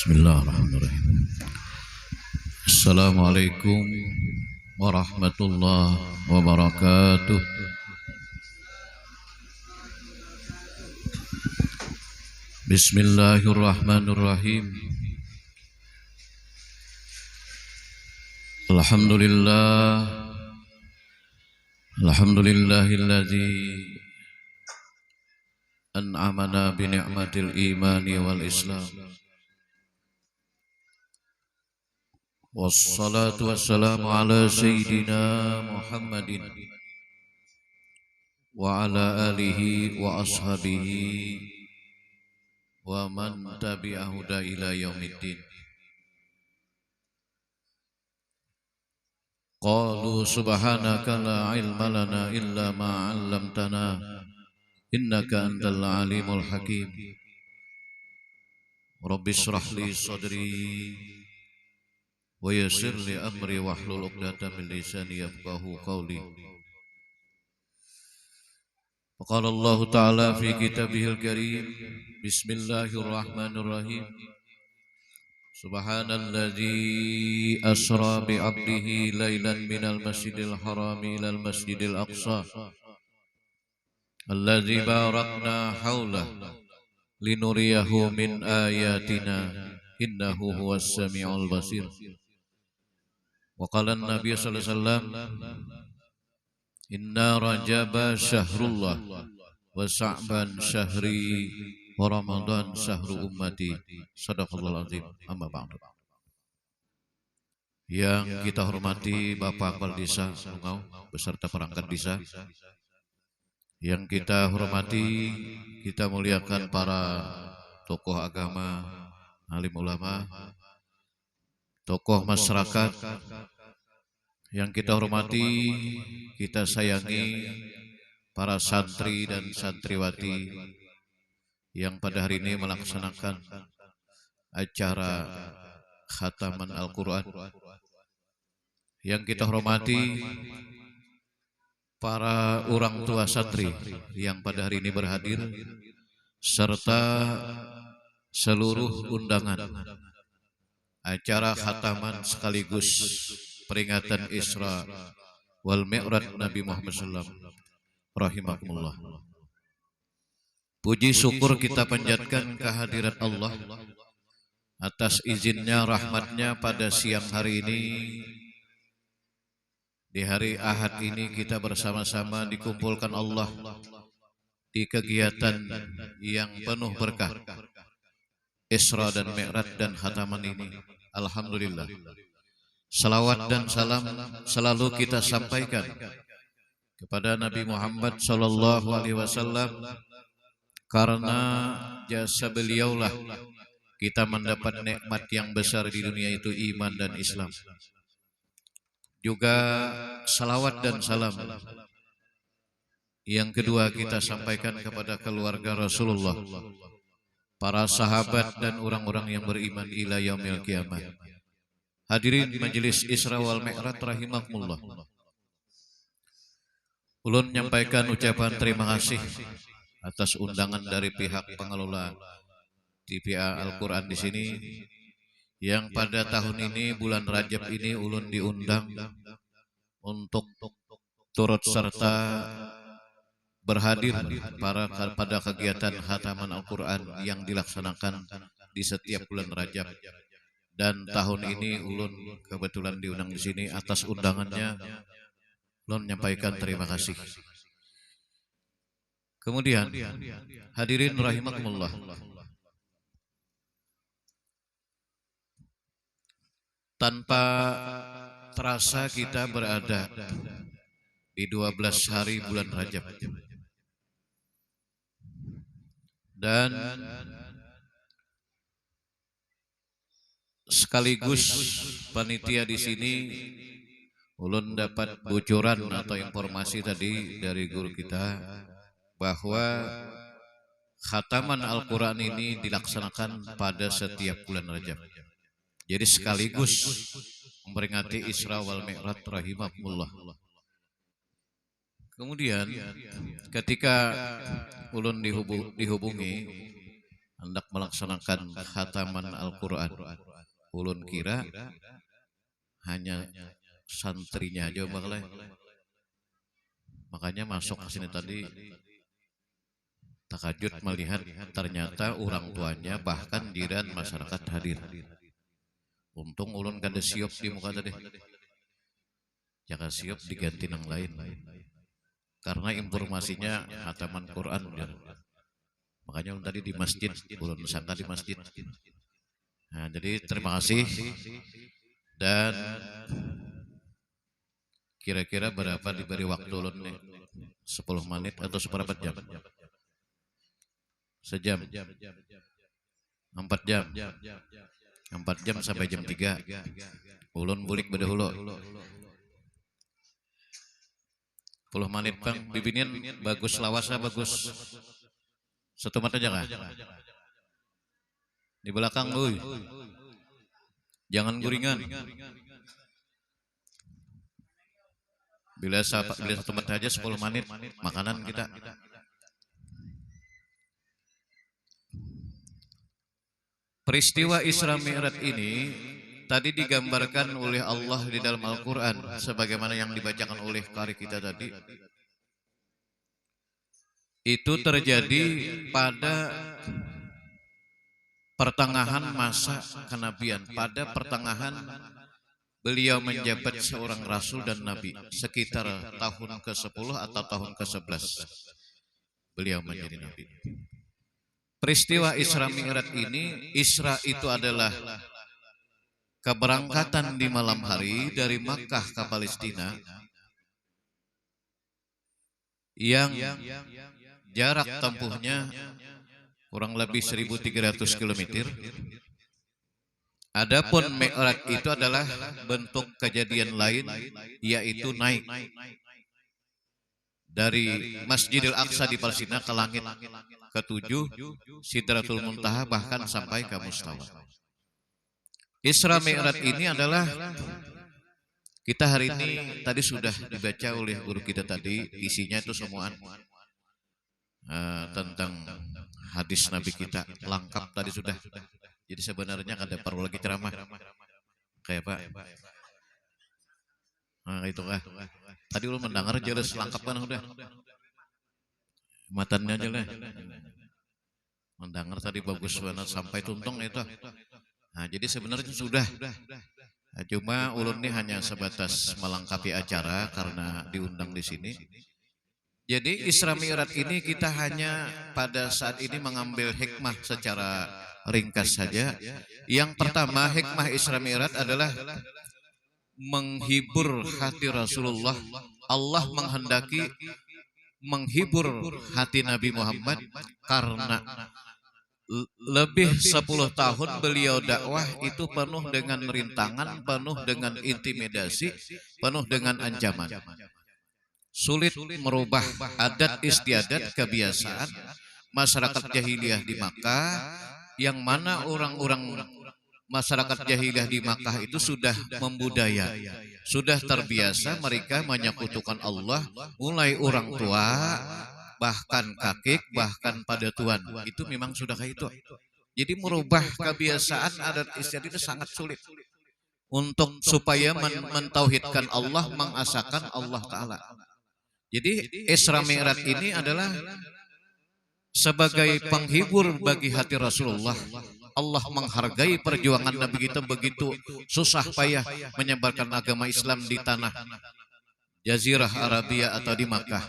Bismillahirrahmanirrahim. Assalamualaikum warahmatullahi wabarakatuh. Bismillahirrahmanirrahim. Alhamdulillah. Alhamdulillahilladzi an'amana bi ni'matil imani wal islam. Wassalatu wassalamu ala sayyidina Muhammadin wa ala alihi wa ashabihi wa man tabi'ahu da ila yaumiddin. Qalu subhanaka la ilma lana illa ma 'allamtana innaka antal alimul hakim. Rabbi shrah li sadri wa yassir li amri wahlul 'uqdatam min lisani yafqahu qawli. Qala Allah Ta'ala fi kitabihil karim. Bismillahirrahmanirrahim. Subhanalladzi asra bi 'abdihi lailan minal masjidil harami ilal masjidil aqsa alladzi barakna haulah linuriyahu min ayatina innahu huwas samiul basir. Wa qala an-nabiy sallallahu alaihi wasallam, inna rajaba syahrullah wa sa'ban syahri wa ramadan syahru ummati. Shadaqallahul azim. Amma ba'du. Yang kita hormati Bapak Kepala Desa Lungau beserta perangkat desa, yang kita hormati, kita muliakan para tokoh agama, alim ulama, tokoh masyarakat, yang kita hormati, kita sayangi para santri dan santriwati yang pada hari ini melaksanakan acara khataman Al-Quran. Yang kita hormati para orang tua santri yang pada hari ini berhadir, serta seluruh undangan acara khataman sekaligus peringatan Isra wal Mi'raj Nabi Muhammad SAW. Rahimakumullah. Puji syukur kita panjatkan kehadirat Allah atas izinnya, rahmatnya pada siang hari ini. Di hari Ahad ini kita bersama-sama dikumpulkan Allah di kegiatan yang penuh berkah, Isra dan Mi'raj dan khataman ini. Alhamdulillah. Salawat dan salam selalu kita sampaikan kepada Nabi Muhammad sallallahu alaihi wasallam, karena jasa beliaulah kita mendapat nikmat yang besar di dunia, itu iman dan Islam. Juga salawat dan salam yang kedua kita sampaikan kepada keluarga Rasulullah, para sahabat dan orang-orang yang beriman ila yaumil kiamat. Hadirin majelis Isra wal Mi'raj rahimakumullah. Ulun menyampaikan ucapan terima kasih atas undangan dari pihak pengelola TPA Al-Quran di sini, yang pada tahun ini bulan Rajab ini ulun diundang untuk turut serta berhadir pada kegiatan khataman Al-Quran yang dilaksanakan di setiap bulan Rajab. Dan tahun ini ulun kebetulan diundang di sini. Atas undangannya ulun menyampaikan terima kasih. Kemudian hadirin rahimakumullah, tanpa terasa kita berada di 12 hari bulan Rajab, dan sekaligus panitia di sini ulun dapat bocoran atau informasi tadi dari guru kita bahwa khataman Al-Quran ini dilaksanakan pada setiap bulan Rajab. Jadi sekaligus memperingati Isra wal Mi'raj rahimakumullah. Kemudian ketika ulun dihubungi hendak melaksanakan khataman Al-Quran. Ulun kira hanya santrinya aja bakal. Makanya masuk ke sini tadi takajud melihat ternyata orang tuanya bahkan jiran masyarakat hadir. Untung ulun kada siop di muka tadi. Jaka siop diganti nang lain. Karena informasinya khataman Quran. Makanya ulun tadi di masjid, ulun sangka di masjid. Nah, jadi terima kasih. Dan kira-kira berapa diberi waktu ulun nih? 10 menit atau seberapa jam? Sejam. 4 jam. 4 jam sampai jam 3. Ulun bulik bedahulu. 10 menit Bang, bibinin bagus lawasa bagus. Satu mata aja kah? Di belakang uy. Jangan guringan. Bila satu mata aja 10 menit makanan kita. Peristiwa Isra Mi'raj ini tadi digambarkan oleh Allah di dalam Al-Quran sebagaimana yang dibacakan oleh qari kita tadi. Itu terjadi pada pertengahan masa kenabian, pada pertengahan beliau menjabat seorang rasul dan nabi, sekitar tahun ke-10 atau tahun ke-11 beliau menjadi nabi. Peristiwa Isra Mi'raj ini, Isra itu adalah keberangkatan di malam hari dari Makkah ke Palestina yang jarak tempuhnya kurang lebih 1.300 km. Adapun Mi'raj itu adalah bentuk kejadian lain, yaitu naik dari Masjidil Aqsa di Palestina ke langit ke-7, Sidratul Muntaha, bahkan sampai ke Mustawa. Isra Mi'raj ini adalah, kita hari ini tadi sudah dibaca oleh guru kita tadi, isinya itu semua tentang hadis Nabi kita lengkap tadi sudah. Jadi sebenarnya ada perlu lagi ceramah kayak Pak. Nah itu kah. Tadi lu mendengar jelas lengkap kan udah. Matanya aja lah. Mendengar tadi bagus banget sampai tuntung itu. Nah jadi sebenarnya sudah. Nah, cuma ulun ini hanya sebatas melengkapi acara karena diundang di sini. Jadi Isra Mi'raj ini kita hanya pada saat ini mengambil hikmah secara ringkas saja. Yang pertama, hikmah Isra Mi'raj adalah menghibur hati Rasulullah. Allah menghendaki menghibur hati Nabi Muhammad karena lebih 10 tahun beliau dakwah itu penuh dengan rintangan, penuh dengan intimidasi, penuh dengan ancaman. Sulit merubah adat istiadat kebiasaan masyarakat jahiliyah di Makkah, yang mana orang-orang masyarakat jahiliyah di Makkah itu sudah membudaya, sudah terbiasa mereka menyekutukan Allah, mulai orang tua, bahkan kakek, bahkan pada tuan, itu memang sudah kayak itu. Jadi merubah kebiasaan adat istiadat itu sangat sulit untuk supaya mentauhidkan Allah, mengasakan Allah Ta'ala. Jadi Isra Mi'raj ini adalah sebagai penghibur bagi hati Rasulullah. Allah menghargai perjuangan Nabi kita begitu susah payah menyebarkan agama Islam di tanah Jazirah Arabia atau di Makkah.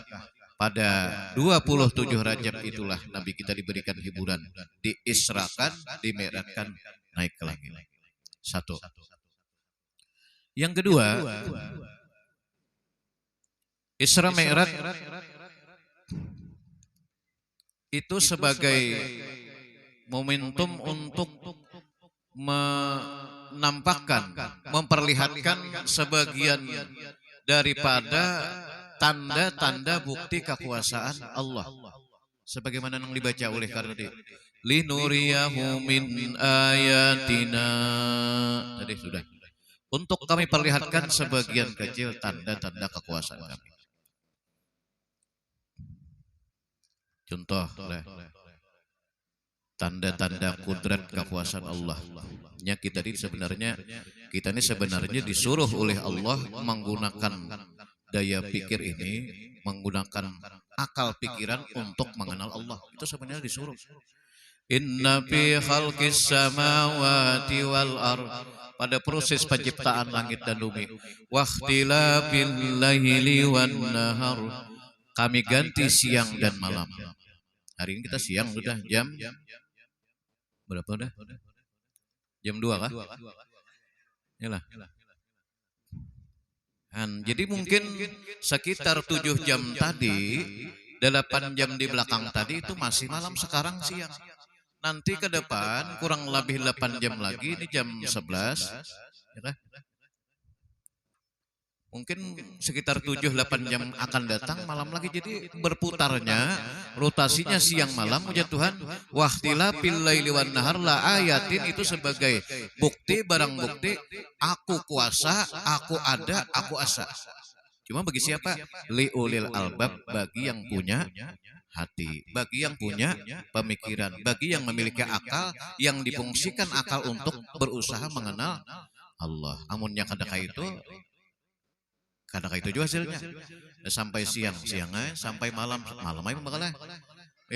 Pada 27 Rajab itulah Nabi kita diberikan hiburan, diisrakan, dimi'rajkan, naik ke langit. Satu. Yang kedua, Isra Mi'raj itu sebagai momentum untuk menampakkan, memperlihatkan sebagian daripada tanda-tanda bukti kekuasaan Allah. Sebagaimana yang dibaca oleh Kardi. Linuriyahu min ayatina. Tadi sudah. Untuk kami perlihatkan sebagian kecil tanda-tanda kekuasaan kami. Contoh, tanda-tanda kudrat kekuasaan Allah. Ya, kita ini sebenarnya disuruh oleh Allah menggunakan daya pikir ini, menggunakan akal pikiran untuk mengenal Allah. Itu sebenarnya disuruh. Inna fi khalqis samawati wal ard, pada proses penciptaan langit dan bumi, waqtilafil laili wan nahar, kami ganti siang dan malam. Hari ini kita siang sudah jam berapa udah? Jam 2 kah? Yalah. Jadi mungkin sekitar 7 jam tadi, 8 jam di belakang tadi itu masih malam, sekarang siang. Nanti ke depan kurang lebih 8 jam lagi, ini jam 11. Ya, mungkin sekitar 7-8 jam akan datang malam lagi. Jadi berputarnya, rotasinya siang malam, puja Tuhan. Wahtilafil laili wan nahar la ayatin, itu sebagai bukti, barang bukti aku kuasa, aku ada, aku asa. Cuma bagi siapa? Liulil albab, bagi yang punya hati, bagi yang punya pemikiran, bagi yang memiliki akal, yang difungsikan akal untuk berusaha mengenal Allah. Amunnya kadang itu juga hasilnya. Sampai siangnya, sampai malam aja bakalah.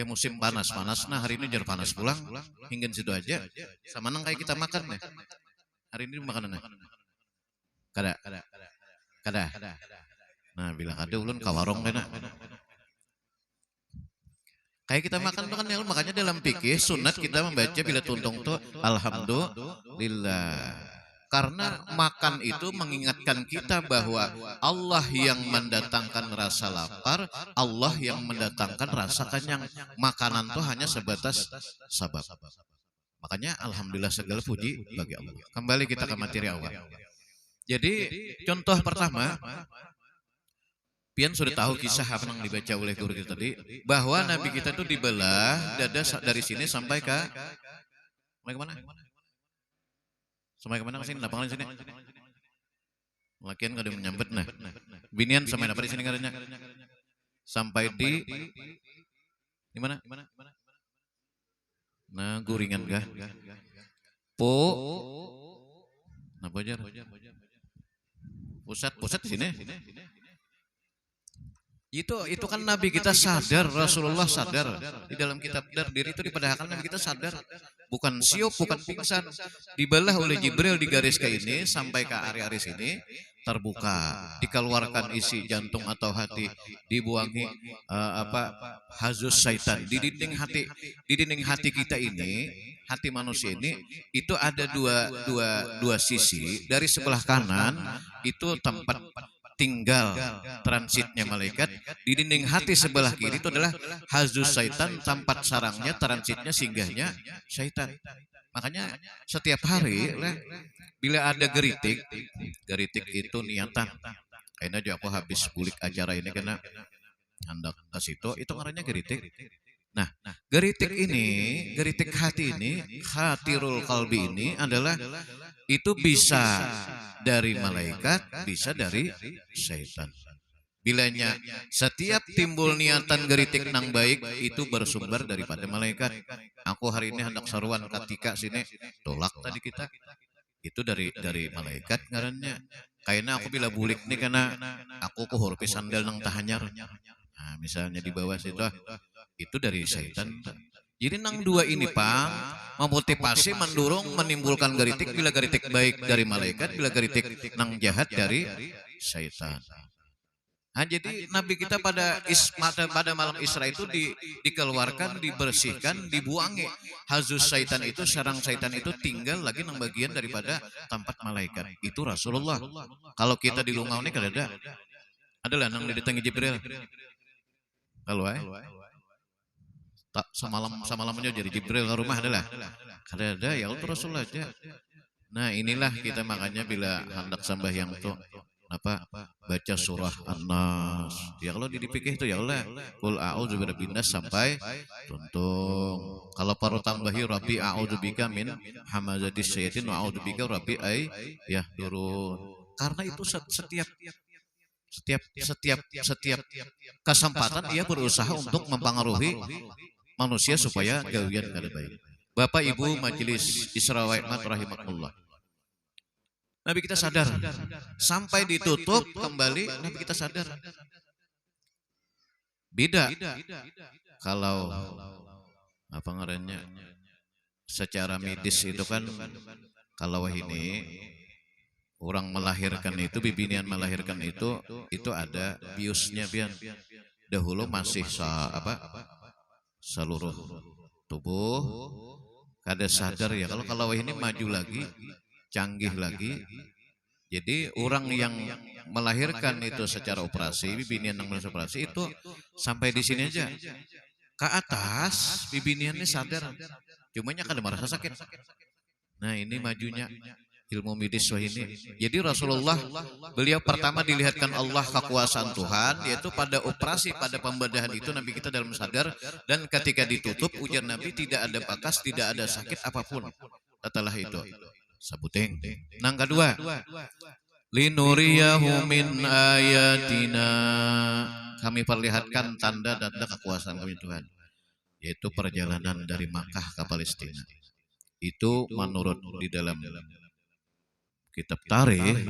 Musim panas, nah hari ini jar panas pulang, hingga situ aja. Sama nang kayak kita makan nih. Hari ini makanannya. Kada. Nah, bilang ada ulun ka warung deh. Kayak kita makan tuh kan, makanya dalam fikih sunat kita membaca bila tuntung tuh alhamdulillah. Karena makan itu mengingatkan kita bahwa Allah yang mendatangkan rasa lapar, Allah yang mendatangkan rasa kenyang. Makanan tuh hanya sebatas sabab. Makanya alhamdulillah segala puji bagi Allah. Kembali kita ke materi awal. Jadi contoh pertama, pian sudah tahu kisah apa yang dibaca oleh guru kita tadi, bahwa Nabi kita itu dibelah dada dari sini sampai ke mana? Sampai kemana sini? Lapangan sini. Lakian kada menyambet nah. Binian sampai dapat di sini katanya. Sampai di mana? Nah, guringan kah? Napa jar? Pusat di sini. Itu kan Nabi kita sadar, Rasulullah sadar. Di dalam kitab diri itu dipadahkan Nabi kita sadar. Bukan siup, bukan pingsan. Dibelah oleh Jibril di garis ke ini sampai ke area sini, terbuka, dikeluarkan isi jantung atau hati, dibuangi hazus syaitan. Di dinding hati kita ini, hati manusia ini, itu ada dua sisi. Dari sebelah kanan itu tempat tinggal transitnya malaikat, di dinding hati sebelah kiri itu adalah hazus syaitan, tempat sarangnya, transitnya, singgahnya syaitan. Makanya setiap hari bila ada geritik itu niatan. Kayaknya aja aku habis bulik acara ini karena hendak ke situ, itu ngarannya geritik. Nah, geritik hati ini, khatirul qalbi ini adalah itu bisa dari malaikat, bisa dari syaitan. Bilanya setiap timbul niatan geritik nang baik itu bersumber daripada malaikat. Aku hari ini hendak saruan ketika sini tolak tadi kita. Itu dari malaikat ngarannya. Kayaknya aku bila bulik nih karena aku kuhurpi sandal nang tahanyar. Nah, misalnya di bawah situ itu dari syaitan. Jadi nang dua ini Pak memotivasi, mendorong, menimbulkan geritik. Bila geritik baik dari malaikat, bila geritik nang jahat dari syaitan. Nah, jadi Nabi kita pada malam Isra itu dikeluarkan, dibersihkan, dibuangi. Hazus syaitan itu, sarang syaitan itu tinggal lagi nang bagian daripada tempat malaikat. Itu Rasulullah. Kalau kita di lungau ini kada adalah nang didatangi Jibril. Kalau semalamnya jadi Jibril ke rumah adalah ada ya Allah Rasulullah aja. Nah, inilah kita makanya bila hendak sembahyang itu baca surah An-Nas. Ya kalau dipikir itu ya Allah qul a'udzu birabbin nas sampai tuntung. Kalau paru tambahi rabbi a'udzubika min hamazatis syaitin wa a'udzubika rabbi ay yahdurun. Karena itu setiap kesempatan ia berusaha untuk mempengaruhi manusia supaya gawian kada baik. Bapak Ibu Majelis Isra wa Mi'raj rahimakumullah. Nabi kita sadar, sampai ditutup kembali Nabi kita sadar. Beda kalau apa ngarannya secara medis itu kan, kalau ini orang melahirkan itu, bibinian melahirkan itu ada biusnya pian. Dahulu masih seluruh tubuh kada sadar ya. Kalau ini maju lagi, canggih lagi. Jadi orang yang melahirkan itu secara operasi, bibinian yang melahirkan operasi itu sampai di sini aja. Ke atas bibiniannya sadar, cumanya kada merasa sakit. Nah ini majunya ilmu medis ini. Jadi Rasulullah beliau pertama dilihatkan Allah kekuasaan Tuhan, yaitu pada operasi, pada pembedahan itu Nabi kita dalam sadar, dan ketika ditutup ujar Nabi tidak ada bekas, tidak ada sakit apapun. Setelah itu sabuteng. Nang kedua, linuriyahu min ayatina, kami perlihatkan tanda-tanda kekuasaan kami Tuhan, yaitu perjalanan dari Makkah ke Palestina. Itu menurut di dalam kitab tarikh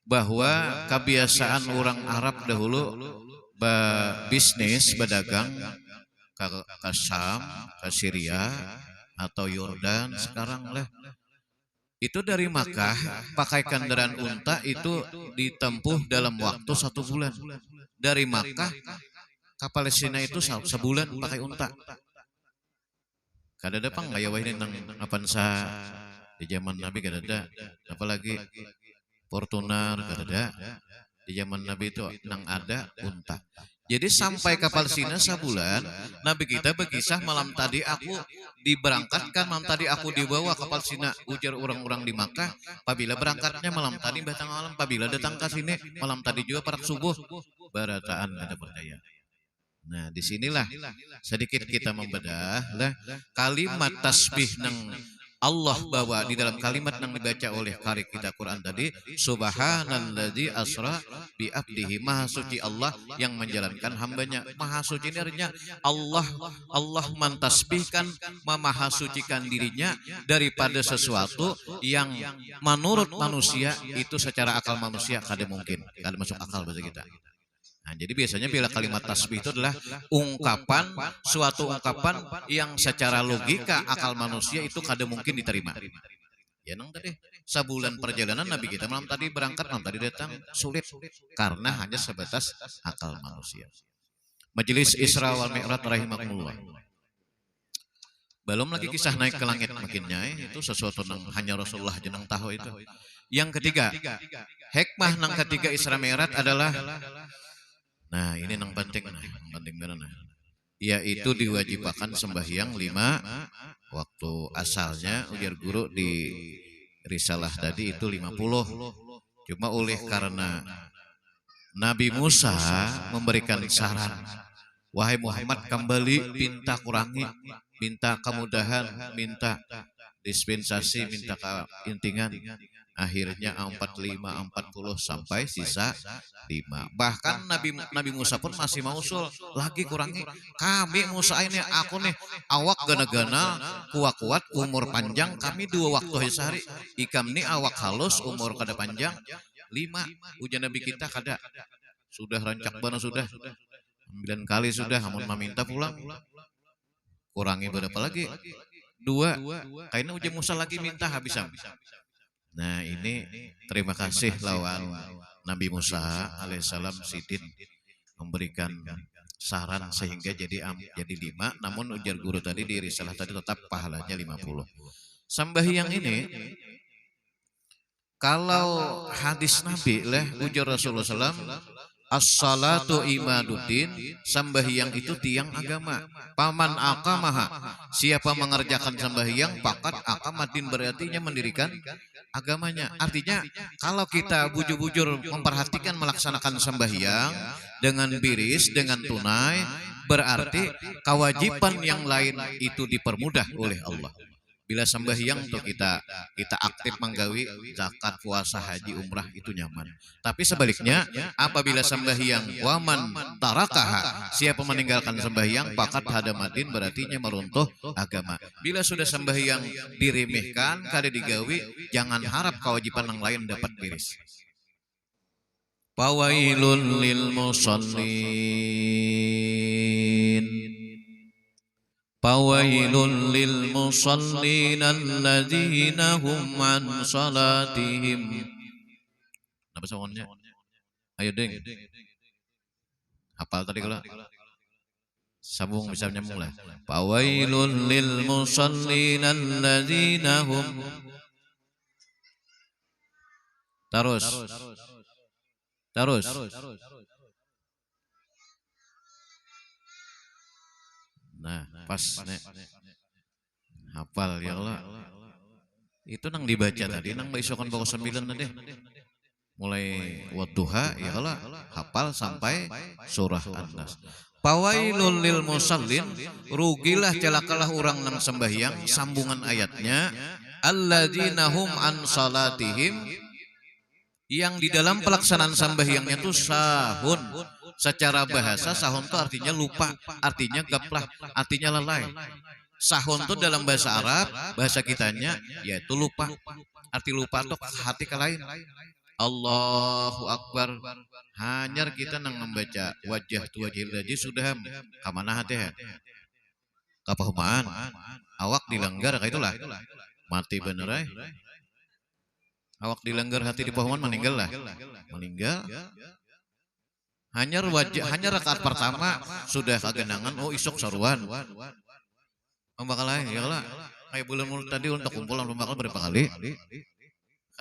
bahwa kebiasaan orang Arab dahulu bisnis berdagang ke Syam, ke Syria atau Yordan sekarang itu dari Makkah pakai kendaraan unta itu ditempuh dalam waktu 1 bulan. Dari Makkah ke Palestina itu sebulan pakai unta. Kada ada pang gaya ini nang apansa di zaman Nabi kada ada, apalagi Fortuner kada ada. Di zaman Nabi itu nang ada unta. Jadi sampai ke Palestina sebulan, Nabi kita berkisah, malam tadi aku diberangkatkan, malam tadi aku dibawa ke Palestina, ujar orang-orang di Makkah. Apabila berangkatnya malam tadi batang malam, apabila datang ke sini malam tadi juga pada subuh, barataan ada percaya. Nah disinilah sedikit kita membedah kalimat tasbih nang Allah bawa di dalam kalimat yang dibaca oleh kari kita Quran tadi, subhanalladzi asra bi abdihi, maha suci Allah yang menjalankan hambanya. Maha suci ini artinya Allah mentasbihkan, maha sucikan dirinya daripada sesuatu yang menurut manusia itu secara akal manusia kada mungkin, kada masuk akal bahasa kita. Nah, jadi biasanya bila kalimat tasbih itu adalah ungkapan, suatu ungkapan yang secara logika akal manusia itu kada mungkin diterima. Ya nang tadi sebulan perjalanan Nabi kita malam tadi berangkat, malam tadi datang, sulit karena hanya sebatas akal manusia. Majelis Isra wal Mi'raj rahimakumullah. Belum lagi kisah naik ke langit makinnya, itu sesuatu yang hanya Rasulullah jeneng tahu itu. Yang ketiga, hikmah nang ketiga Isra Mi'raj adalah, nah ini yang penting, penting benar. Yaitu diwajibkan sembahyang 5 waktu. Asalnya ujar guru di risalah tadi itu 50. Cuma oleh karena Nabi Musa memberikan saran, wahai Muhammad kembali, minta kurangi, minta kemudahan, minta dispensasi, minta keintingan. Akhirnya 45, 40 sampai sisa 5. Bahkan Nabi Musa pun masih mau usul lagi kurangi. Kami Musa ini, aku nih awak gana-gana kuat-kuat umur panjang, kami 2 waktu sehari. Ikam nih awak halus umur kada panjang 5. Ujian Nabi kita kada. Sudah rancak bana sudah 9 kali sudah, amun meminta pulang. Kurangi berapa lagi? 2. Kayaknya ujian Musa lagi minta habis. Nah ini terima kasih lawan Nabi Musa alaihissalam sidin memberikan saran sehingga jadi 5. Namun ujar guru tadi di risalah tadi tetap pahalanya 50. Sembahyang ini kalau hadis Nabi ujar Rasulullah SAW, as-salatu imaduddin, sembahyang itu tiang agama. Paman aqamaha, siapa mengerjakan sembahyang pakat aqamaddin, berartinya mendirikan agamanya. Artinya kalau kita bujur-bujur memperhatikan melaksanakan sembahyang dengan biris, dengan tunai, berarti kewajiban yang lain itu dipermudah oleh Allah. Bila sembahyang tuh kita aktif menggawi zakat, puasa, haji, umrah itu nyaman. Tapi sebaliknya, apabila sembahyang waman tarakaha, siapa meninggalkan sembahyang pakat hadamadin berarti meruntuh agama. Bila sudah sembahyang diremehkan, kada digawi, jangan harap kewajiban yang lain dapat beres. Fawailul lil musallin. Fawailul lil musallin alladzina hum an salatihim. Apa soalnya? Ayo deng. Hafal tadi kalau sambung bisa nyambung lah. Fawailul lil musallin alladzina hum. Terus. Nah, pas nek hafal ya Allah. Itu nang dibaca tadi, nang isokan pokok 9 tadi. Mulai wadduha ya Allah, hafal sampai surah An-Nas. Fawailul lil musallin, rugilah celakalah orang nang sembahyang, sambungan ayatnya, alladzina hum an salatihim, yang di dalam pelaksanaan sembahyangnya itu sahun. Secara bahasa sahun itu artinya lupa, artinya gaplah, artinya lalai. Sahun itu dalam bahasa Arab, bahasa kitanya yaitu lupa. Arti lupa itu hati ke lain. Allahu Akbar. Hanyar kita nang membaca wajah tu wajhil ladzi sudah kamana hati. Kapahumaan. Awak dilanggar kayak itulah. Mati bener. Awak dilanggar hati di pahuman meninggal lah. Meninggal. Hanya rakaat pertama sudah kagenangan, oh isok saruan. Bakal lain ya lah. Kayak bulan tadi untuk kumpulan bakal berapa kali?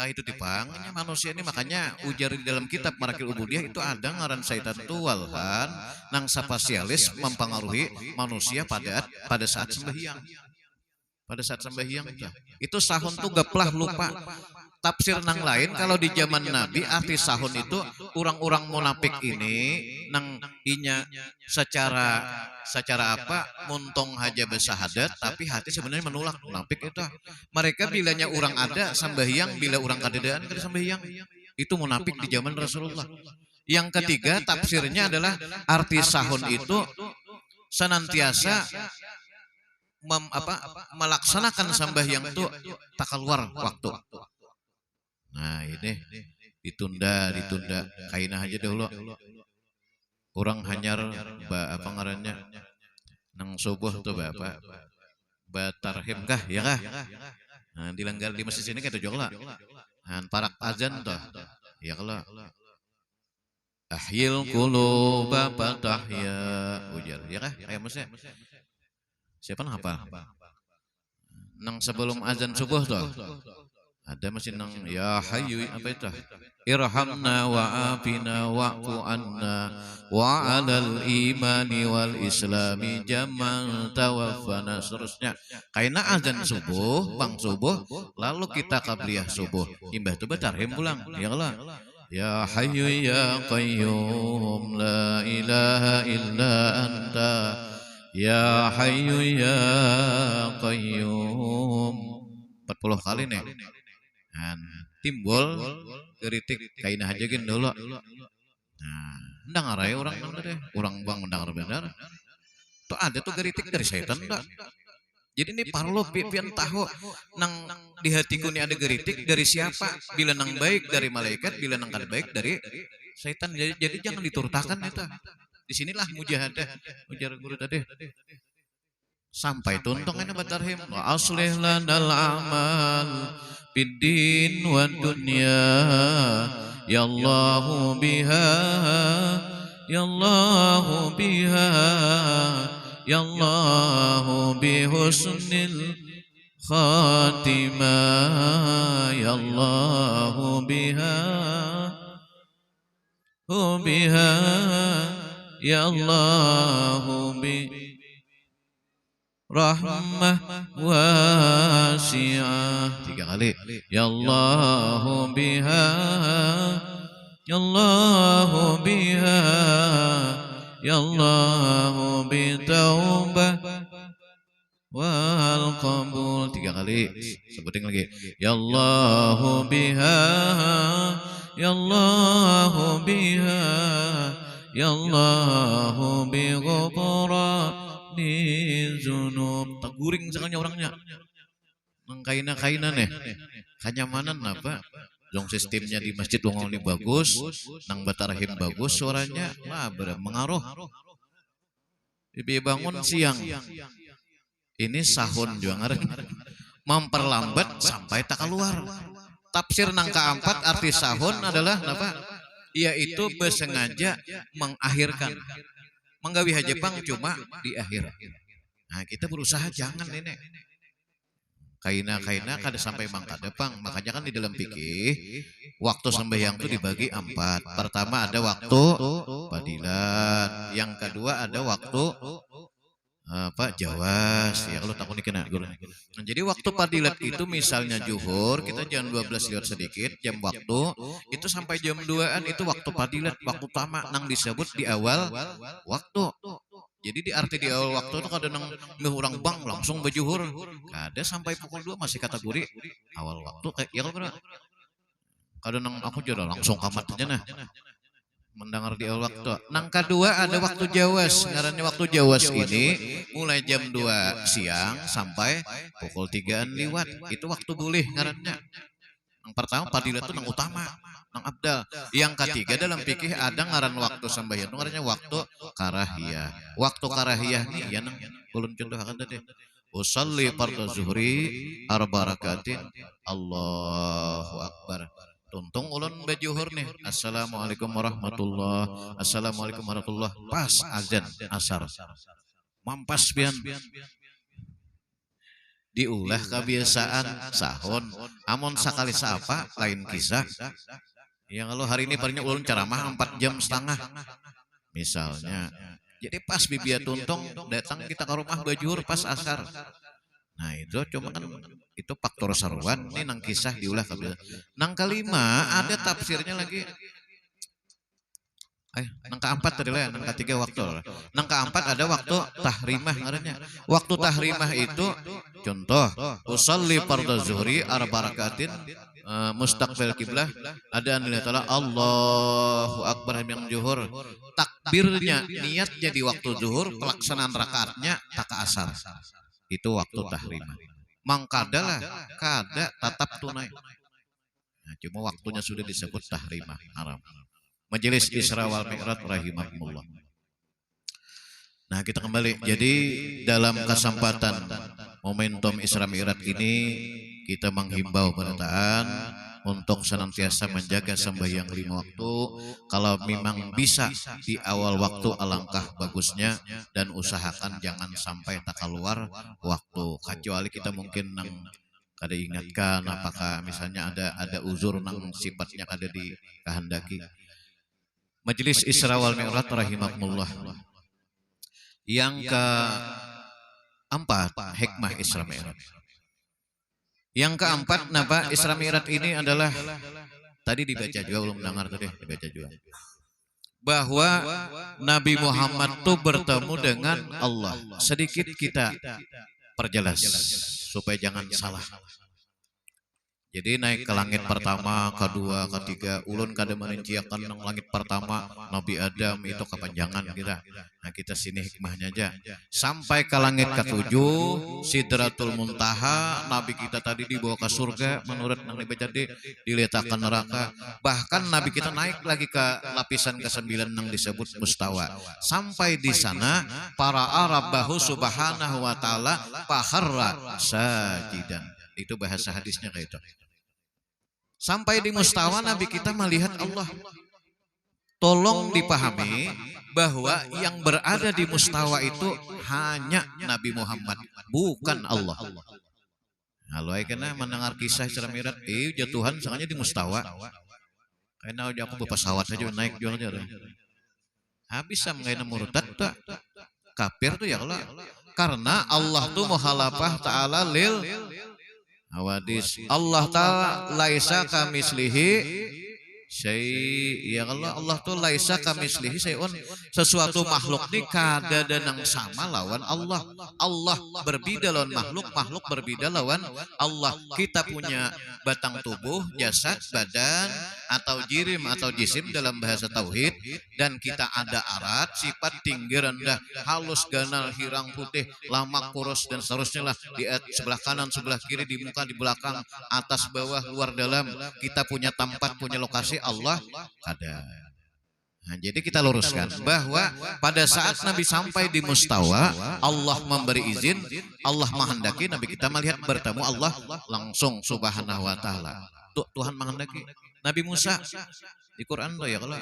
Itu dipangnya manusia ini, makanya ujar di dalam kitab Marakil Ubudiyah itu ada ngaran syaitan tuwal kan nang spasialis mempengaruhi manusia pada saat sembahyang. Pada saat sembahyang itu sahun tuh gaplah lupa. Tafsir nang lain kalau di zaman Nabi arti sahun itu orang-orang munafik ini nang inya secara apa muntong haja bersahadat tapi hati sebenarnya menolak. Munafik itu mereka bilanya orang ada sembahyang, bila orang kadedaan kada sembahyang, itu munafik di zaman Rasulullah. Yang ketiga tafsirnya adalah arti sahun itu senantiasa melaksanakan sembahyang itu tak keluar waktu. Nah ini ditunda kainah aja dulu. Orang hanyar apa ngarannya nang subuh tuh bapak batarhim kah ya kah. Nah dilanggar di masjid sini kayak tujuh lah. Nah parak azan tuh ya kalau ahyil quluba fatahya ujar ya kah kayak maksudnya siapa nang apa nang sebelum azan subuh tuh ada masih nang ya hayyu apa itu irhamna wa afina wa'fu anna wa 'alal imani wal islami jama'an tawaffana, seterusnya kaina azan subuh bang subuh lalu kita qabliyah subuh imbah tu batarhim pulang ya Allah ya hayyu ya qayyum la ilaha illa anta ya hayyu ya qayyum 40 kali nih. Dan timbul kritik kainah aja gin dulu. Nah, ndang arai orang deh, orang bang ndang benar. Tuh ada tuh kritik dari setan dah. Jadi ini parlo pian tahu nang di hatiku ini ada kritik dari siapa? Bila nang baik dari malaikat, bila nang kada baik dari setan. Jadi jangan diturutakan itu. Disinilah mujahadah, ujar guru tadi. Sampai tuntungnya batarhim wa aslih lanal amal biddin wa dunya ya Allahu biha ya Allahu biha ya Allahu bihusnil khatimah ya Allahu biha ya Allahu biha rahmah wasi'ah 3 kali ya Allahu biha ya Allahu biha ya Allahu bitaubah wal qabul. 3 kali. Sebutin lagi. Ya Allahu biha, ya Allahu biha, ya Allahu bi ghufrani dzunub. Taguring sekalinya orangnya. Nang kaina-kaina nih. Kanyamanan apa? Dong sistemnya di masjid wong bagus, nang batarahim bagus suaranya lah mengaruh. Ibu bangun siang. Ini sahun juga ngaren. Memperlambat sampai tak keluar. Tafsir nang keempat arti sahun adalah apa? Yaitu bersengaja mengakhirkan. Menggawi Jepang cuma di akhir. Nah, kita berusaha jangan ini. Kaina kada sampai mangka depang. Makanya kan di dalam fikih waktu sembahyang itu dibagi 4. Pertama ada waktu fadilat, yang kedua ada waktu jawas. Ya kalau takut kena guru. Nah, jadi waktu fadilat itu misalnya zuhur, kita jam 12 lewat sedikit jam waktu itu sampai jam 2-an itu waktu fadilat, waktu utama nang disebut di awal waktu. Jadi diarti di awal waktu itu kadang orang bang langsung berjuhur. Kada sampai pukul 2 masih kategori awal waktu. Ya kalau kadang aku juga langsung kamatnya nah. Mendengar di awal waktu. Nang kedua ada waktu jawas. Ngarannya waktu jawas ini mulai jam 2 siang sampai pukul 3-an lewat. Itu waktu boleh ngarannya. Yang pertama fadilat itu nang utama, nang abdal. Yang ketiga dalam fikih ada ngaran waktu sembahyang, ngarannya waktu karahiyah. Waktu karahiyah nih ya nang ulun contohkan tadi. Usolli fardhu zuhri arba rakaatin Allahu akbar. Tuntung ulun bajuhur nih. Assalamualaikum warahmatullah. Assalamualaikum warahmatullah. Pas azan asar. Mampas pian. Diulah kebiasaan sahun. Amon sakali sapa lain kisah. Ya kalau hari ini palingnya ulun ceramah 4,5 jam. Misalnya. Jadi pas bibia tuntung datang kita ke rumah bajuhur pas asar. Nah itu cuma kan itu faktor saruan. Ini nang kisah diulah kebiasaan. Nang kelima ada tafsirnya lagi. Nang keempat tadi lah, nang ketiga waktu. Nang keempat ada waktu tahrimah ngarannya. Waktu tahrimah itu contoh usolli fardhu zuhri arba rakaatin mustaqbil kiblah, ada nilai ta'ala Allahu akbar yang zuhur. Takbirnya niatnya di waktu zuhur, pelaksanaan rakaatnya tak asar. Itu waktu tahrimah. Mangkada lah, kada tatap tunai. Nah, cuma waktunya sudah disebut tahrimah haram. Majelis Isra wal Mi'raj rahimahumullah. Nah kita kembali. Jadi dalam kesempatan momentum Isra Mi'raj ini kita menghimbau penataan untuk senantiasa menjaga sembahyang 5 waktu. Kalau memang bisa di awal waktu alangkah bagusnya, dan usahakan jangan sampai tak keluar waktu. Kecuali kita mungkin nang kada ingatkan apakah misalnya ada uzur nang sifatnya kada dikehendaki. Majelis Isra wal Mi'raj rahimahumullah. Yang keempat, hikmah Isra Mi'raj. Yang keempat, napa Isra Mi'raj ini adalah tadi dibaca juga, belum dengar tadi dibaca juga. Bahwa Nabi Muhammad itu bertemu dengan Allah. Sedikit kita perjelas supaya jangan salah. Jadi naik ke langit pertama, kedua, ketiga. Ulun kada merinciakan nang langit pertama Nabi Adam itu kepanjangan kita. Nah kita sini hikmahnya aja. Sampai ke langit ke-7 Sidratul Muntaha, Nabi kita tadi dibawa ke surga menurut nang dibaca diletakkan neraka. Bahkan Nabi kita naik lagi ke lapisan ke-9 nang disebut mustawa. Sampai di sana para Arabahu subhanahu wa ta'ala faharra sajidan. Itu bahasa hadisnya kayak itu. Sampai di mustawa Nabi kita melihat Allah. Tolong dipahami bahwa yang berada di mustawa itu hanya Nabi Muhammad, bukan Allah. Kalau kena mendengar kisah Isra Mi'raj, jatuhan sengaja di mustawa. Karena aku berpesawat saja naik jual aja. Habis sama kayak murtad tak kafir tuh ya Allah. Karena Allah tuh muhalafah ta'ala lil awadis. Allah ta'ala laisa kamislihi Ya Allah tuh laisa kamislihi syai'un, sesuatu makhluk ini kada nang sama lawan Allah. Allah berbeda lawan makhluk, makhluk berbeda lawan Allah. Kita punya batang tubuh, jasad, badan atau jirim atau jisim dalam bahasa tauhid, dan kita ada arat, sifat tinggi rendah, halus ganal, hirang putih, lamak kurus dan seterusnya lah, di sebelah kanan, sebelah kiri, di muka, di belakang, atas bawah, luar dalam. Kita punya tempat, punya lokasi, Allah ada. Nah, jadi kita luruskan bahwa pada saat Nabi sampai di Mustawa, Allah memberi izin, Allah menghendaki Nabi kita melihat bertemu Allah langsung subhanahu wa ta'ala. Tuhan menghendaki. Nabi Musa di Quran tuh ya, kalau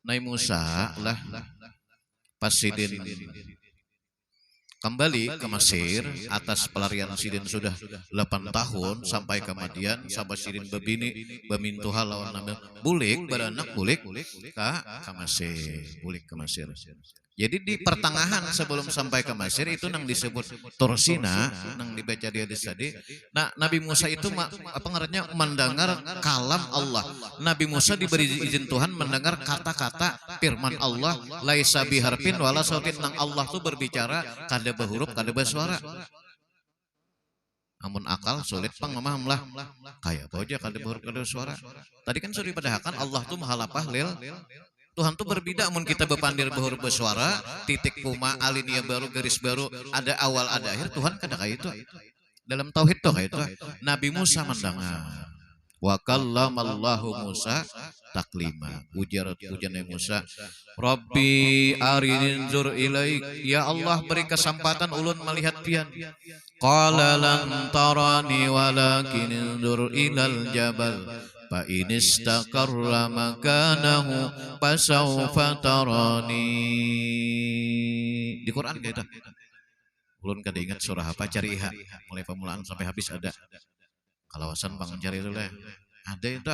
Nabi Musa lah pas Sidin kembali ke Mesir atas pelarian Sidin sudah 8 tahun sampai kemudian sampai Sidin bebini bemintuha lawan Nabi bulik beranak bulik ke Mesir, bulik ke Mesir. Jadi di pertengahan sebelum sampai ke Mesir itu nang disebut Tursina, nang dibaca di hadis tadi. Nah, Nabi Musa itu apa ngarannya mendengar kalam Allah. Nabi Musa diberi izin Tuhan mendengar kata-kata firman Allah, laisa biharfin wala sautin, nang Allah tuh berbicara kada berhuruf kada bersuara. Namun akal sulit pengmaham lah. Kayak apa aja kada berhuruf kada bersuara. Tadi kan sudah dipadahkan Allah tuh mahalapah lil. Tuhan tuh berbeda, mun kita bepandir berhuruf bersuara, titik koma, alinea baru, garis baru, ada awal ada akhir. Tuhan kada kayak itu. Dalam tauhid tuh kayak itu. Nabi Musa mendengar. Wa kallamallahu Musa taklima. Ujar Nabi Musa, Rabbi arini zur ilaik, ya Allah beri kesempatan ulun melihat pian. Qala lan tarani walakin zur ilal jabal fa in istaqarra makanahu fasawfa tarani. Di Quran kayak itu. Ulun kada ingat surah apa, cari iha mulai pemulaan sampai habis ada. Kalawasan bang cari itu lah. Ada itu.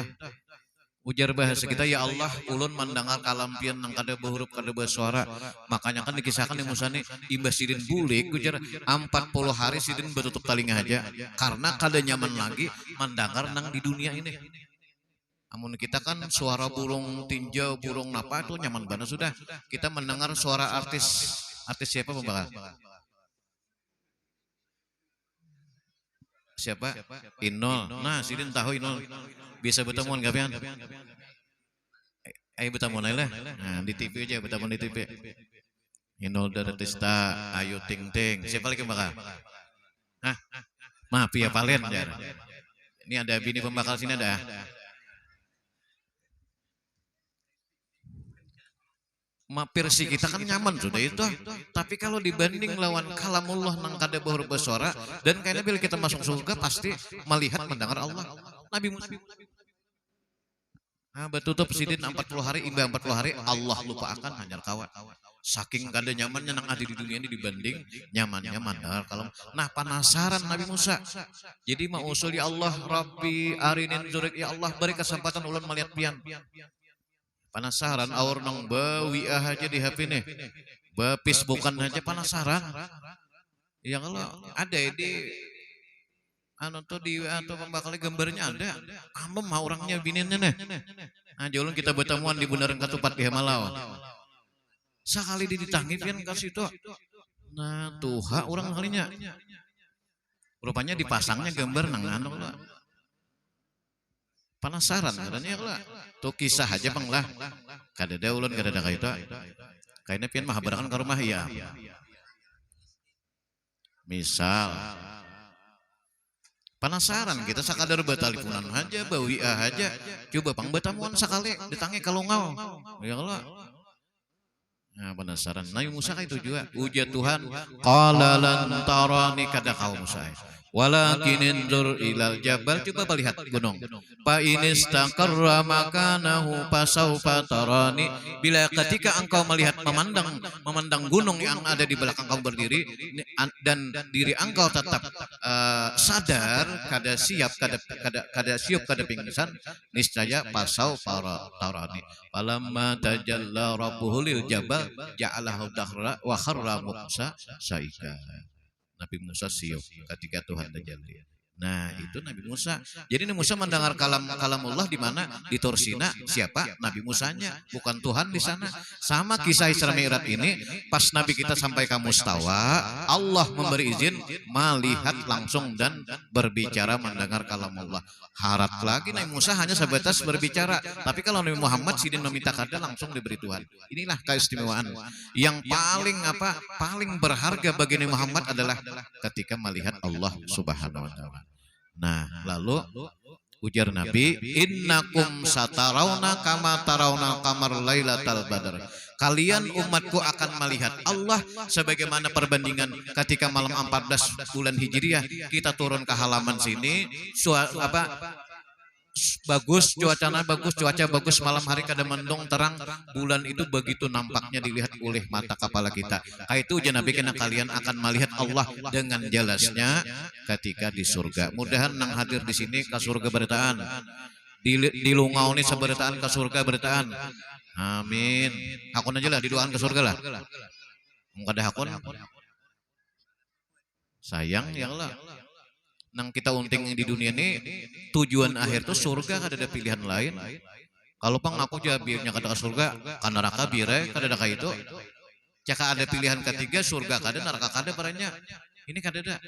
Ujar bahasa kita, ya Allah ulun mendengar kalampian nang kada berhuruf kada bersuara. Makanya kan dikisahkan di Musa nih imbas Sidin bulik ujar 40 hari Sidin bertutup telinga aja karena kada nyaman lagi mendengar nang di dunia ini. Namun kita kan suara burung tinjau, burung napa itu nyaman banget sudah. Kita mendengar suara artis siapa pembakar? Siapa? Inol. Nah, Sidin tahu Inol. Bisa bertemuan gak pian? Ayo bertemuan aja lah. Nah, di TV aja bertemuan di TV. Inol Daratista, Ayu Ting Ting. Siapa lagi pembakar? Hah? Maaf ya Palen. Ini ada bini pembakar sini ada. Versi kita kan nyaman sudah itu, tapi kalau dibanding lawan kalamullah nang kada berhuruf bersuara, dan kayaknya bila kita masuk surga pasti melihat mendengar Allah. Nabi Musa bertutup Sidin 40 hari, imba 40 hari Allah lupa akan hanyar kawan. Saking kada nyamannya nang ada di dunia ini dibanding nyamannya mendengar kalam. Nah, penasaran Nabi Musa. Jadi mau usul, ya Allah Rabbi arinin zurik, ya Allah beri kesempatan ulun melihat pian. Penasaran aur nang bawiah aja di HP nih, Facebookan aja penasaran. Ya kalau ada di anu tuh di atau pembakal gambarnya ada, amem orangnya bininnya nih. Nah, jolong kita bertemuan di Bundaran Ketupat di Hemalau. Sekali ditangi pian kasih itu. Nah, tuha orang kalinya. Rupanya dipasangnya gambar nang anu lah. Penasaran katanya lah. Tuh kisah aja bang lah. Kada ada ulun kada ada kayak itu. Kayaknya pian mah berakan ke rumah ya. Misal penasaran kita sakadar batalipunan aja, bawiah aja. Coba pang betamuan sekali ditangi kalau ngau. Ya Allah. Nah, penasaran. Nabi Musa itu juga ujar Tuhan, qala lan tarani, kada kau Musa. Walakin indur ilal jabal, coba melihat gunung. Fa inistaqarra makanahu fasawfa tarani. Bila ketika engkau melihat memandang gunung yang ada di belakang kau berdiri dan diri engkau tetap sadar, kada siap kada pingsan, niscaya fasawfa tarani. Falamma tajalla rabbuhu lil jabal ja'alahu dakhra wa kharra Musa saika. Nabi Musa siap ketika Tuhan tajalli. Nah, itu Nabi Musa. Jadi Nabi Musa mendengar kalamullah di mana? Di Tursina. Siapa? Nabi Musanya, bukan Tuhan di sana. Sama kisah Isra Mi'raj ini, pas Nabi kita sampai ke Mustawa, Allah memberi izin melihat langsung dan berbicara mendengar kalamullah. Harap lagi Nabi Musa hanya sebatas berbicara. Tapi kalau Nabi Muhammad sidin meminta kada langsung diberi Tuhan. Inilah keistimewaan. Yang paling berharga bagi Nabi Muhammad adalah ketika melihat Allah Subhanahu wa taala. Nah, lalu ujar Nabi, innakum satarawna kama tarawna qamar lailatal badar. Kalian umatku akan melihat Allah sebagaimana perbandingan ketika malam 14 bulan Hijriah kita turun ke halaman sini, bagus cuaca bagus, malam hari kada mendung terang, bulan itu begitu nampaknya dilihat oleh mata kepala kita. Kayak itu ujian Nabi kena kalian akan melihat Allah dengan jelasnya ketika di surga. Mudahan nang hadir di sini ke surga bertaan, di lungau ini seberataan ke surga bertaan. Amin. Hakun aja lah didoakan ke surga lah. Enggak ada hakun. Sayang ya Allah. Nang kita unting di dunia ini tujuan akhir tuh surga, kada ada pilihan lain. Kalau pang aku jabirnya kada ke surga, kan neraka bire kada ada kayak itu. Jika ada pilihan ketiga surga kada, neraka kada parahnya. Ini kada ada.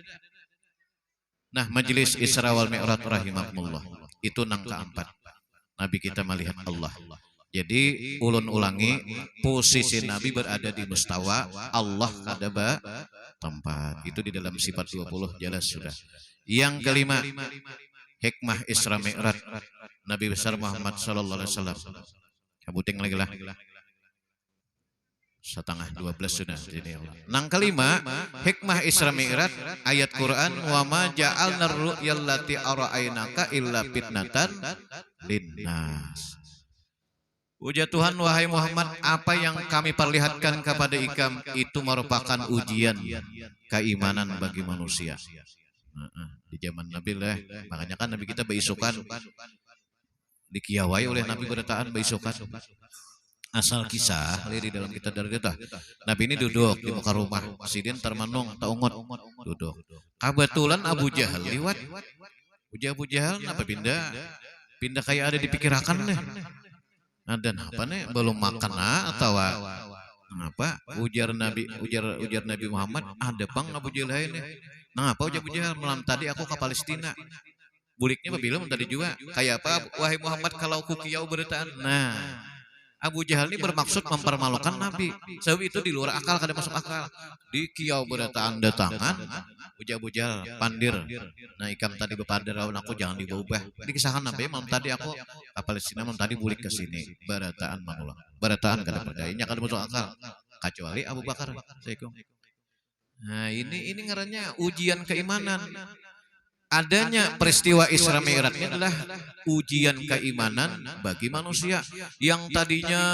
Nah, majelis Isra wal Mi'raj rahimakumullah. Itu nang keempat. Nabi kita melihat Allah. Jadi ulun ulangi, posisi Nabi berada di Mustawa, Allah kada tempat. Itu di dalam sifat 20 jelas sudah. Yang kelima, hikmah Isra Mi'raj Nabi besar Muhammad sallallahu alaihi wasallam. Kabuting lagi lah. Setengah 12 sudah jadi Allah. Nang kelima, hikmah Isra Mi'raj ayat Quran, wa ma ja'alna ar-ru'yal lati ara'ainaka illa fitnatan linnas. Ujar Tuhan, wahai Muhammad, apa yang kami perlihatkan kepada ikam itu merupakan ujian keimanan bagi manusia. Di zaman Nabi lah, makanya kan Nabi kita baisukan, dikiawai oleh Nabi bertaan baisukan. Asal kisah di dalam kita dari kita. Nabi ini duduk di muka rumah, sidin termenung, taungot, duduk. Kebetulan Abu Jahal lewat. Abu Jahal apa pindah kayak ada dipikirakan nih. Dan apa nih belum makan atau apa? Ujar Nabi Muhammad, ada bang Abu Jahal ini. Nah, apa ujar Abu Jahal, malam tadi aku ke Palestina. Buliknya belum tadi juga. Kayak apa? Wahai Muhammad, kalau ku kiau bertaan. Nah, Abu Jahal ini bermaksud mempermalukan Nabi. Sebab itu di luar akal, kada masuk akal. Di kiau bertaan datangan, ujar Abu Jahal pandir. Nah, ikam tadi bepadar lawan aku jangan diubah. Dikisahkan Nabi, malam tadi aku ke Palestina, malam tadi bulik ke sini. Berataan manulah. Berataan kada berdayanya, kada masuk akal. Kecuali Abu Bakar. Assalamualaikum. Nah, ini ngarannya ujian keimanan. Adanya peristiwa Isra Mi'raj ini adalah ujian keimanan bagi manusia yang tadinya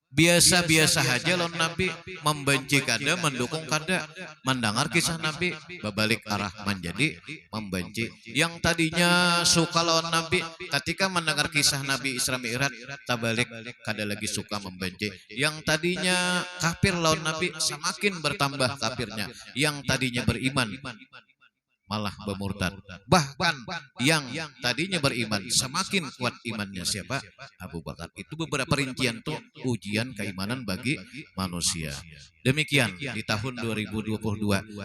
biasa-biasa saja lawan Nabi, membenci kada, mendukung kada, mendengar kisah Nabi, berbalik arah menjadi membenci. Yang tadinya suka lawan Nabi, ketika mendengar kisah Nabi Isra Mi'raj, tabalik kada lagi suka, membenci. Yang tadinya kafir lawan Nabi, semakin bertambah kafirnya. Yang tadinya beriman, malah bermurtad. Bahkan yang tadinya beriman semakin kuat imannya siapa? Abu Bakar. Itu beberapa rincian tuh ujian keimanan bagi manusia. Demikian di tahun 2022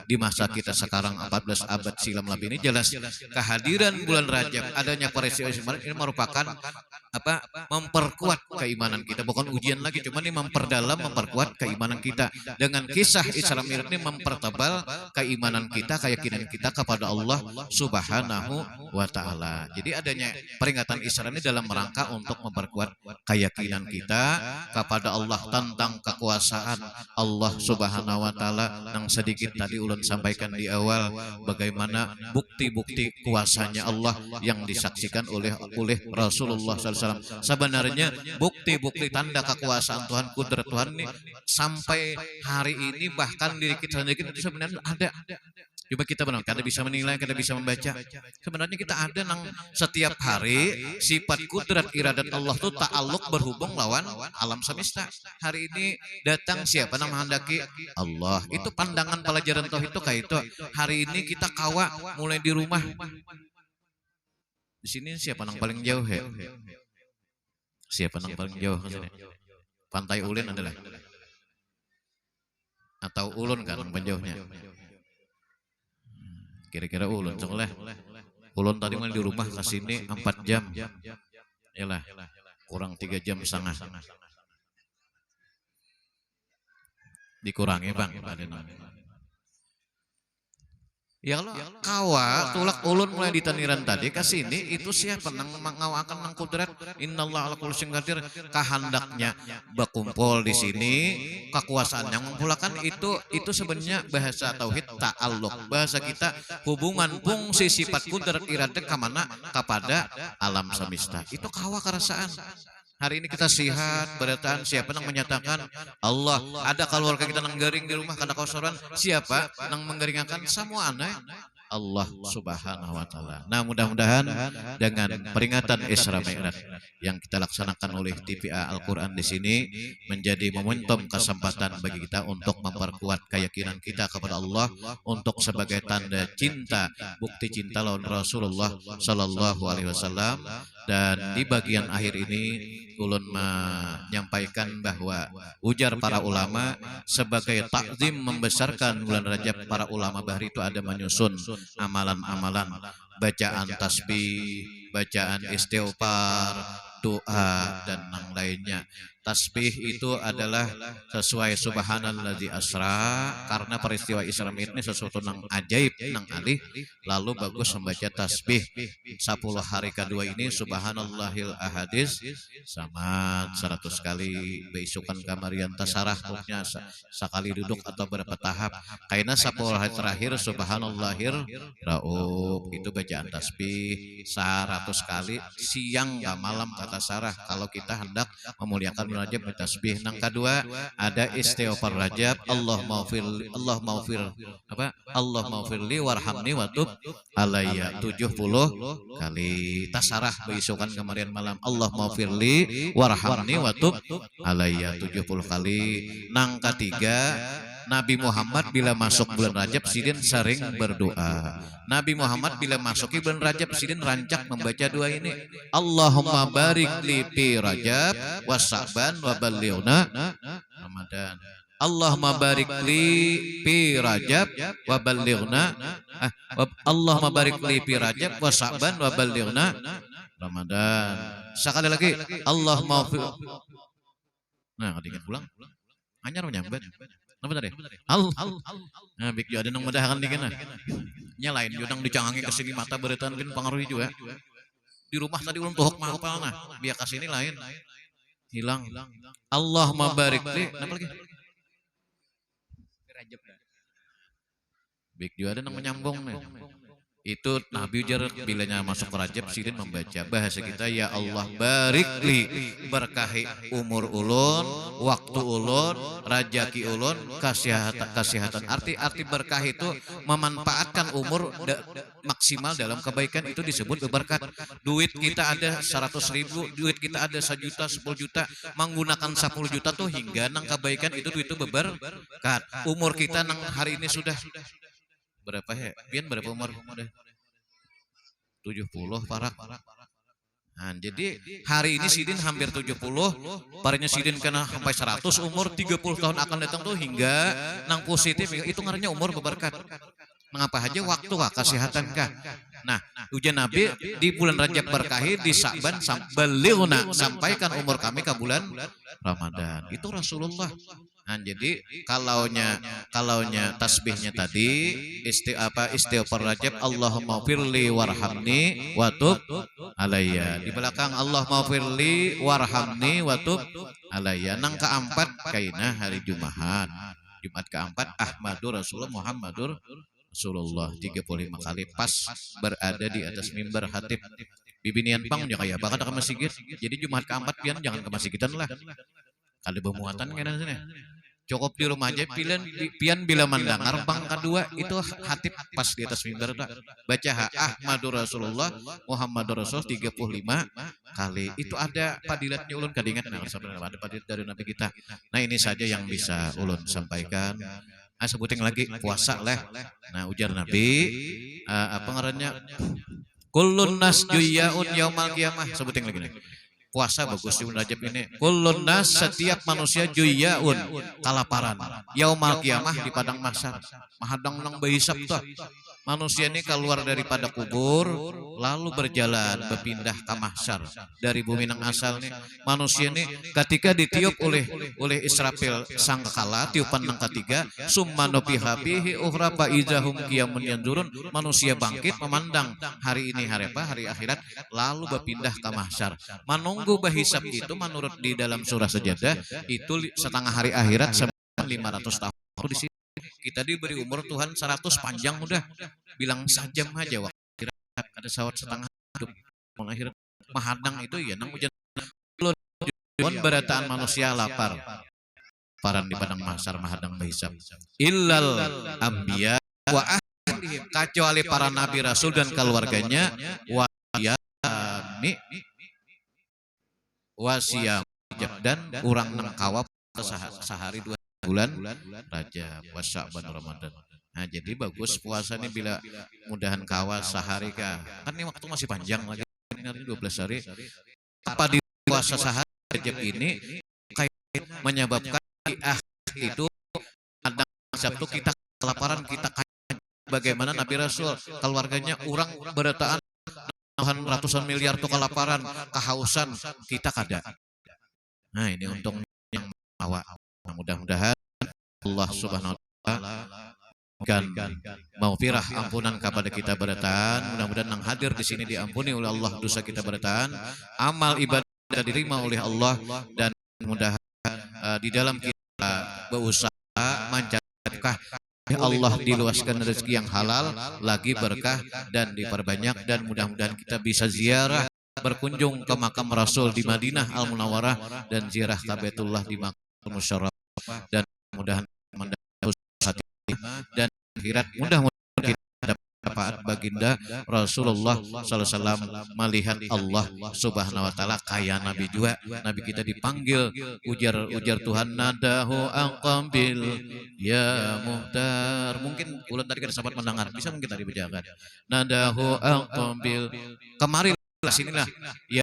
di masa kita sekarang 14 abad silam lebih ini jelas kehadiran bulan Rajab, adanya peristiwa ini merupakan memperkuat keimanan kita, bukan ujian lagi, cuma ini memperkuat keimanan kita. Dengan kisah Isra Mi'raj ini mempertebal keimanan kita, keyakinan kita kepada Allah Subhanahu wa taala. Jadi adanya peringatan Isra ini dalam rangka untuk memperkuat keyakinan kita kepada Allah tentang kekuasaan Allah Subhanahu wa taala. Yang sedikit tadi ulun sampaikan di awal, bagaimana bukti-bukti kuasanya Allah yang disaksikan oleh Rasulullah SAW. Sebenarnya bukti-bukti tanda kekuasaan Tuhan, kudrat Tuhan ini sampai hari ini bahkan diri kita sendiri itu sebenarnya ada. Coba kita benar, kada bisa menilai, kada bisa membaca. Sebenarnya kita ada nang setiap hari sifat kudrat iradat Allah tuh ta'aluk berhubung lawan alam semesta. Hari ini datang siapa nang menghendaki Allah. Itu pandangan pelajaran tauhid itu kayak itu. Hari ini kita kawa mulai di rumah. Di sini siapa nang paling jauh ya? Siapa nang paling jauh ke sini? Pantai Ulin adalah atau Ulun kan penjauhnya. Kira-kira ulun soalnya ulun tadi main di rumah ke sini 4 jam. Yalah, kurang 3 jam setengah. Dikurangi Bang. Ya kalau kawa tulak ulun mulai di taniran tadi ke sini itu siapa nang mengawakan nang kudrat innallaha ala kulli syai'in qadir kehendaknya berkumpul di sini kekuasaan yang mengumpulkan itu sebenarnya bahasa tauhid ta'alluq bahasa kita hubungan fungsi sifat kudrat iradah ke mana kepada alam semesta itu kawa kerasaan. Hari ini kita sihat, berataan siapa yang menyatakan Allah. Ada keluarga kita nang garing di rumah kada kosoran, siapa yang menggeringakan semua aneh Allah Subhanahu wa taala. Nah, mudah-mudahan dengan peringatan Isra Mi'raj yang kita laksanakan oleh TPA Al-Qur'an di sini menjadi momentum kesempatan bagi kita untuk memperkuat keyakinan kita kepada Allah untuk sebagai tanda cinta, bukti cinta lawan Rasulullah sallallahu alaihi wasallam. Dan di bagian akhir ini ulun menyampaikan bahwa ujar para ulama sebagai takzim membesarkan bulan Rajab, para ulama bahari itu ada menyusun amalan-amalan bacaan tasbih, bacaan istighfar, doa dan yang lainnya. Tasbih itu adalah sesuai subhanalladzi asra karena peristiwa Isra Mi'raj ini sesuatu nang ajaib nang alih lalu bagus membaca tasbih 10 hari kedua ini subhanallahil ahadis sama 100 kali beisukan kamarian tasarah pokoknya sekali duduk atau berapa tahap karena 10 hari terakhir subhanallahir raub itu bacaan tasbih 100 kali siang gak malam kata Sarah kalau kita hendak memuliakan Rajab bertasbih. Nang kedua ada istighfar Rajab Allah maufirli warhamni watub alayya 70 kali tasarah beisukan kemarin malam Allah maufirli warhamni watub alayya 70 kali. Nang ketiga Nabi Muhammad bila masuk bulan Rajab sidin sering berdoa. Nabi Muhammad bila masuki bulan Rajab sidin rancak membaca doa ini. Allahumma barik li fi Rajab wa Sa'ban wa ballighna Ramadan. Allahumma barik li fi Rajab wa ballighna Allahumma barik li fi Rajab wa Sa'ban wa ballighna Ramadan. Sekali lagi Allahumma nah ketika pulang anyar menyambat apa tadi? Nah, bik ada nang mudahan dikit nah. Nyalain jodang dicangangi ke sini mata beretan kan pengaruhi juga. Di rumah tadi ulun tuhok mah kepalana, biar ke sini lain. Hilang. Allahumma barik li, apa lagi? Bik juga ada nang menyambung nih. Itu Nabi ujar bilanya masuk Rajab sidin membaca bahasa kita ya Allah barikli berkahi umur ulun waktu ulun rajaki ulun kasihatan arti berkah itu memanfaatkan umur maksimal dalam kebaikan itu disebut berberkat. Duit kita ada 100.000 duit kita ada 1 juta 10 juta menggunakan 10 juta tuh hingga nang kebaikan itu berberkat. Umur kita nang hari ini sudah berapa ya? Bian berapa umur? 70 parak. Nah, jadi hari ini sidin hampir 70, parenya sidin kena sampai 100 umur 30 tahun akan datang tuh hingga nang positif itu ngarannya umur berberkat. Mengapa aja waktu kah kesehatan kah? Nah, ujian Nabi di bulan Rajab berkahi di Sa'ban belighna sampaikan umur kami ke bulan Ramadan. Itu Rasulullah. Nah, jadi kalaunya tasbihnya tadi istighfar Rajab Allahumma firli warhamni watub alayya. Di belakang Allahumma firli warhamni watub alayya. Nang keempat kaina hari Jumat. Jumat keempat Ahmadur Rasulullah Muhammadur Rasulullah 35 kali pas berada di atas mimbar khatib. Bibinian pang nya kayak bakal ke masjid. Jadi Jumat keempat pian jangan ke masjidan lah. Kali bermuatan kena sini. Cukup di rumah aja pian bila mendengar bang kedua itu hatib pas di atas mimbar baca Ahmadur Rasulullah Muhammadur Rasul 35 kali. Itu ada padilatnya ulun kadingan ada padilat dari Nabi kita. Nah ini saja yang bisa ulun sampaikan. Sebutin lagi puasa lah. Nah ujar Nabi apa ngarannya kullun nas juyaun yaumal qiyamah. Sebutin lagi nih. Puasa bagus di Rajab ini. Kullun nas setiap manusia juyaun kalaparan. Yaumal qiyamah di padang mahsyar. Mahadang nang bahisap tuh. Manusia ini keluar daripada kubur lalu berjalan berpindah ke mahsyar dari bumi nang asal nih. Manusia ini ketika ditiup oleh Israfil sangkakala tiupan nang ketiga summa nufiha fihi ukhra fa izahum qiyamun yanzurun. Manusia bangkit memandang hari ini hari apa? Hari akhirat lalu berpindah ke mahsyar. Menunggu bahisab itu menurut di dalam surah Sajadah itu setengah hari akhirat 500 tahun di sini. Kita diberi umur Tuhan 100 panjang udah bilang sajam aja waktu ada sawat setengah hidup akhirat mahadang itu ya nang hujan berataan manusia lapar paran di padang mahsyar mahadang bahisab illal anbiya wa ahlihim kecuali para nabi rasul dan keluarganya wasiyam dan orang nang kawap sehari 2 bulan Rajab Sya'ban Ramadan. Nah jadi bagus puasa ini bila mudahan kawas sehari kah. Kan ini waktu masih panjang lagi ini 12 hari. Apa di puasa sehari Rajab ini kayak menyebabkan itu ada Sabtu kita kelaparan kita bagaimana Nabi Rasul keluarganya orang berataan ratusan miliar tuh kelaparan kehausan kita kada. Nah ini untung yang awak. Nah, mudah-mudahan Allah Subhanahu wa taala kan maghfirah ampunan kepada kita berataan. Mudah-mudahan yang hadir di sini diampuni oleh Allah dosa kita berataan. Amal ibadah diterima oleh Allah dan mudah di dalam kita berusaha mencari berkah Allah diluaskan rezeki yang halal lagi berkah dan diperbanyak dan mudah-mudahan kita bisa ziarah berkunjung ke makam Rasul di Madinah Al Munawwarah dan ziarah ke Baitullah di makam Musyarraf dan mudah-mudahan mendapat hati dan akhirat mudah-mudahan kita dapat manfaat baginda Rasulullah SAW melihat Allah Subhanahu wa taala kaya Nabi juga. Nabi kita dipanggil ujar Tuhan nadahu aqambil ya muhtar. Mungkin ulang tadi kan sahabat mendengar bisa mungkin tadi bacakan nadahu aqambil kemari sinilah ya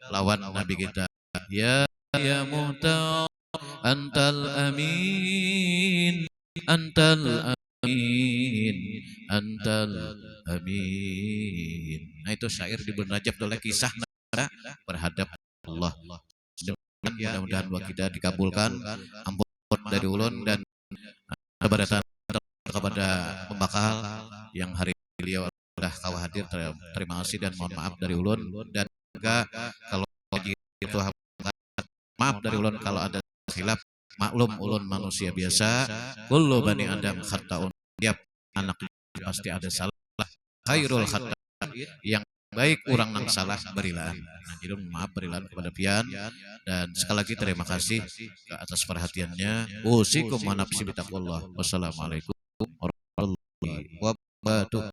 lawan Nabi kita ya muhtar antal amin antal amin antal amin. Nah itu syair di bulan Rajab oleh kisah berhadap Allah. Mudah-mudahan kita dikabulkan ampun dari ulun dan keberatan kepada pembakal yang hari beliau sudah kawah hadir. Terima kasih dan mohon maaf dari ulun dan juga kalau itu maaf dari ulun kalau ada khilaf maklum ulun manusia biasa kullu bani adam khata'un tiap anak pasti ada salah khairul khata yang baik orang nang salah berilaan. Nah, jadi maaf berilaan kepada pian dan sekali lagi terima kasih atas perhatiannya. Usikum wa nafsi bitaqwallah. Wassalamualaikum warahmatullahi wabarakatuh.